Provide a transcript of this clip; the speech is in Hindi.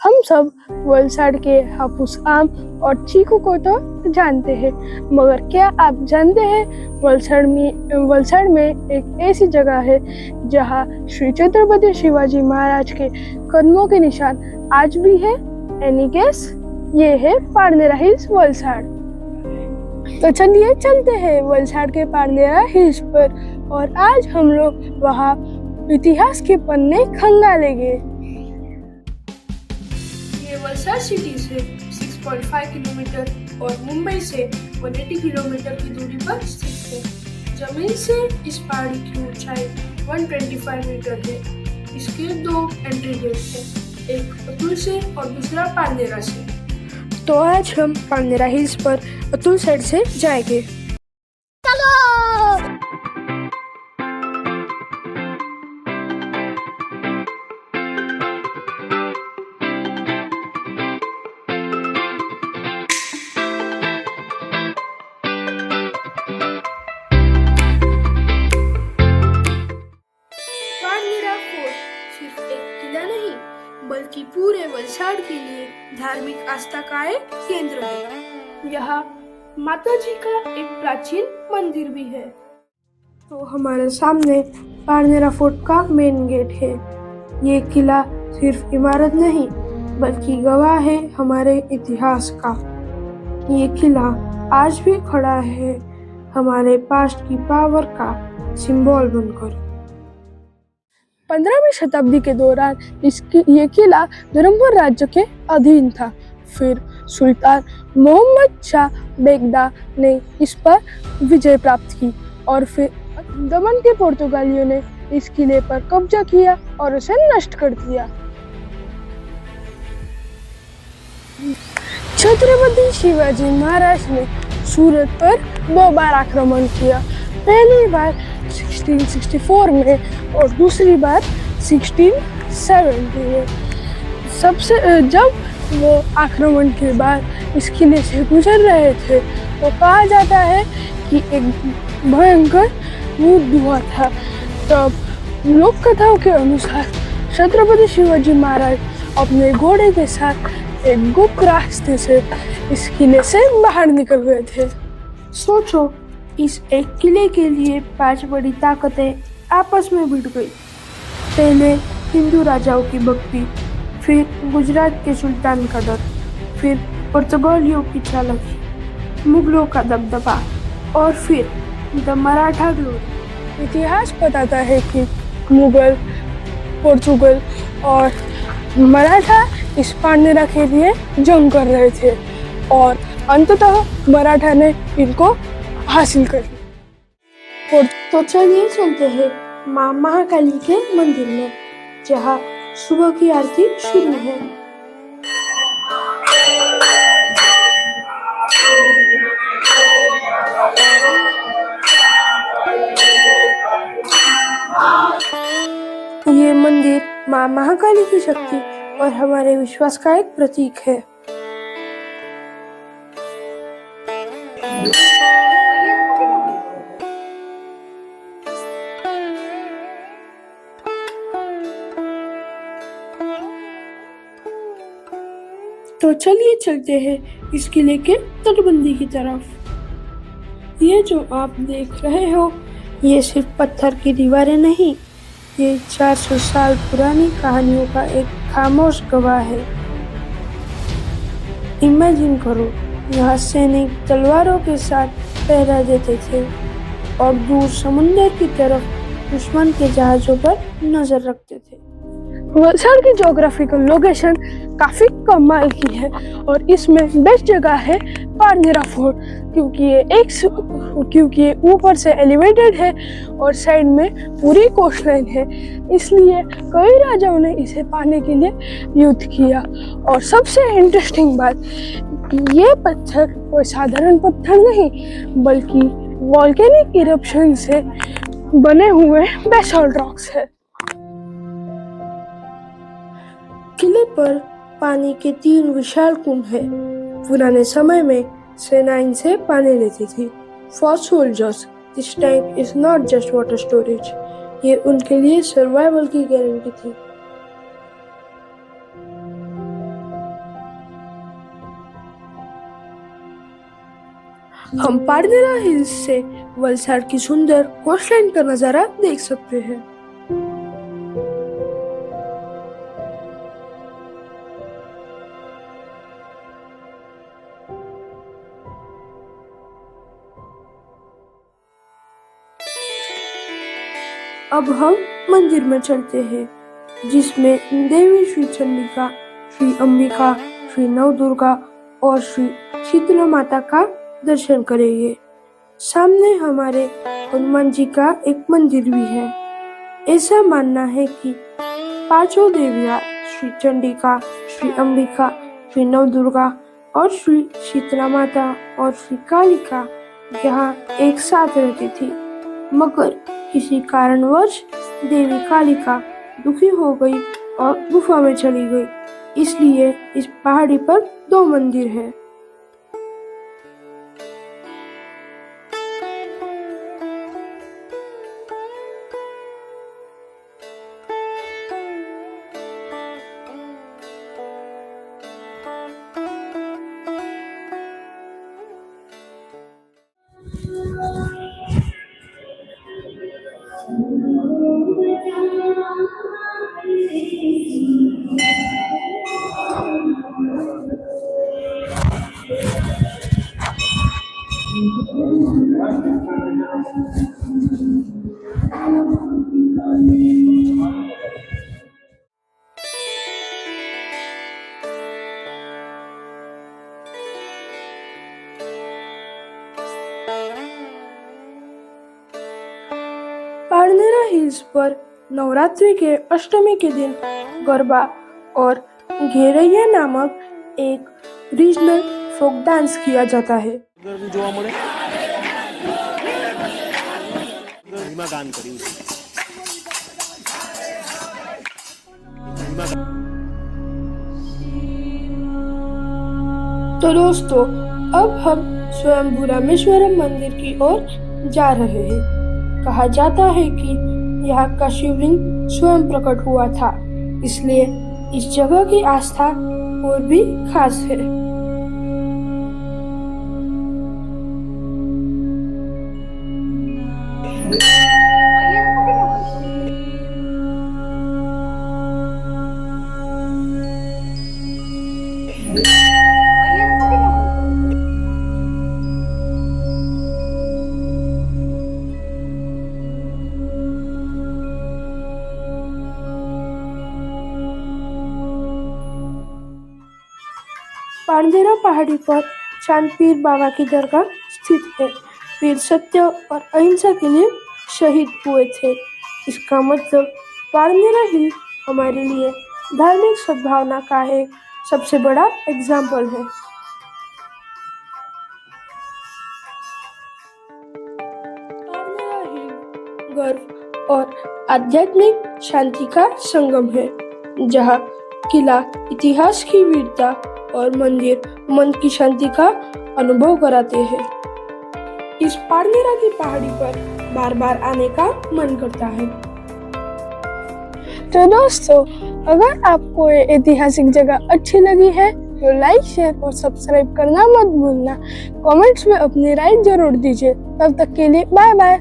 हम सब वलसाड के हापुस आम और चीकू को तो जानते हैं, मगर क्या आप जानते हैं वलसाड में एक ऐसी जगह है जहां श्री छत्रपति शिवाजी महाराज के कदमों के निशान आज भी है। Any guess? ये है पारनेरा हिल्स वलसाड। तो चलिए चलते हैं वलसाड के पारनेरा हिल्स पर और आज हम लोग वहाँ इतिहास के पन्ने खंगालेंगे। ये वलसाड सिटी से 6.5 किलोमीटर और मुंबई से 180 किलोमीटर की दूरी पर स्थित है। जमीन से इस पहाड़ी की ऊंचाई 125 मीटर है। इसके दो एंट्री गेट हैं, एक अतुल से और दूसरा पारनेरा से। तो आज हम पारनेरा हिल्स पर अतुल साइड से जाएंगे। बल्कि पूरे वलसाड के लिए धार्मिक आस्था का एक केंद्र है। यहाँ माता जी का एक प्राचीन मंदिर भी है। तो हमारे सामने पारनेरा फोर्ट का मेन गेट है। ये किला सिर्फ इमारत नहीं बल्कि गवाह है हमारे इतिहास का। ये किला आज भी खड़ा है हमारे पास्ट की पावर का सिंबल बनकर। 15वीं शताब्दी के दौरान ये किला धर्मपुर राज्य के अधीन था। फिर सुल्तान मोहम्मद शाह बेगदा ने इस पर विजय प्राप्त की और फिर दमन के पुर्तगालियों ने इस किले पर कब्जा किया और उसे नष्ट कर दिया। छत्रपति शिवाजी महाराज ने सूरत पर 2 बार आक्रमण किया। पहली बार 1664 में और दूसरी बार 1670 में। जब वो आक्रमण के बाद इस किले से गुजर रहे थे तो कहा जाता है कि एक भयंकर युद्ध हुआ था। तब लोक कथाओं के अनुसार छत्रपति शिवाजी महाराज अपने घोड़े के साथ एक गुप्त रास्ते से इस किले से बाहर निकल गए थे। सोचो, इस एक किले के लिए 5 बड़ी ताकतें आपस में भिड़ गई। पहले हिंदू राजाओं की भक्ति, फिर गुजरात के सुल्तान का डर, फिर पुर्तगालियों की चालाकी, मुगलों का दबदबा और फिर द मराठा ग्लोरी। इतिहास बताता है कि मुगल, पुर्तगाल और मराठा इस पारनेरा के लिए जंग कर रहे थे और अंततः मराठा ने इनको हासिल कर लिया। तो चलिए चलते हैं माँ महाकाली के मंदिर में, जहाँ सुबह की आरती शुरू है। ये मंदिर माँ महाकाली की शक्ति और हमारे विश्वास का एक प्रतीक है। तो चलिए चलते हैं इस किले के तटबंदी की तरफ। ये जो आप देख रहे हो, ये सिर्फ पत्थर की दीवारें नहीं, ये 400 साल पुरानी कहानियों का एक खामोश गवाह है। इमेजिन करो, यहाँ सैनिक तलवारों के साथ पहरा देते थे और दूर समुद्र की तरफ दुश्मन के जहाजों पर नजर रखते थे। वलसाड की ज्योग्राफिकल लोकेशन काफी कमाल की है और इसमें बेस्ट जगह है पारनेरा फोर्ट, क्योंकि ये ऊपर से एलिवेटेड है और साइड में पूरी कोस्ट लाइन है। इसलिए कई राजाओं ने इसे पाने के लिए युद्ध किया। और सबसे इंटरेस्टिंग बात, ये पत्थर कोई साधारण पत्थर नहीं बल्कि वोल्केनिक इरप्शन से बने हुए बेसॉल्ट रॉक्स है। किले पर पानी के 3 विशाल कुंड है। पुराने समय में सेना इनसे पानी लेती थी। For soldiers, this tank is not just water storage, ये उनके लिए सर्वाइवल की गारंटी थी। हम पारनेरा हिल्स से वलसाड की सुंदर कोस्टलाइन का नजारा देख सकते हैं। अब हम मंदिर में चलते हैं, जिसमें देवी श्री चंडिका, श्री अंबिका, श्री नवदुर्गा और श्री शीतला माता का दर्शन करेंगे। सामने हमारे हनुमान जी का एक मंदिर भी है। ऐसा मानना है कि पांचों देवियां श्री चंडिका, श्री अंबिका, श्री नवदुर्गा और श्री शीतला माता और श्री कालिका यहाँ एक साथ रहती थी, मगर किसी कारणवश देवी कालिका दुखी हो गई और गुफा में चली गई। इसलिए इस पहाड़ी पर 2 मंदिर हैं। पारनेरा हिल्स पर नवरात्रि के अष्टमी के दिन गरबा और घेरैया नामक एक रीजनल फोक डांस किया जाता है। तो दोस्तों, अब हम स्वयंभू रामेश्वरम मंदिर की ओर जा रहे हैं। कहा जाता है कि यहाँ का शिवलिंग स्वयं प्रकट हुआ था, इसलिए इस जगह की आस्था और भी खास है। पारनेरा पहाड़ी पर चांद पीर बाबा की दरगाह स्थित है। पीर सत्य और अहिंसा के लिए शहीद हुए थे। इसका मतलब पारनेरा हिल हमारे लिए धार्मिक सद्भावना का एक सबसे बड़ा एग्जाम्पल है। पारनेरा हिल गर्व और आध्यात्मिक शांति का संगम है, जहाँ किला इतिहास की वीरता और मंदिर मन की शांति का अनुभव कराते हैं। इस पारनेरा की पहाड़ी पर बार बार आने का मन करता है। तो दोस्तों, अगर आपको ये ऐतिहासिक जगह अच्छी लगी है तो लाइक, शेयर और सब्सक्राइब करना मत भूलना। कमेंट्स में अपनी राय जरूर दीजिए। तब तक के लिए बाय बाय।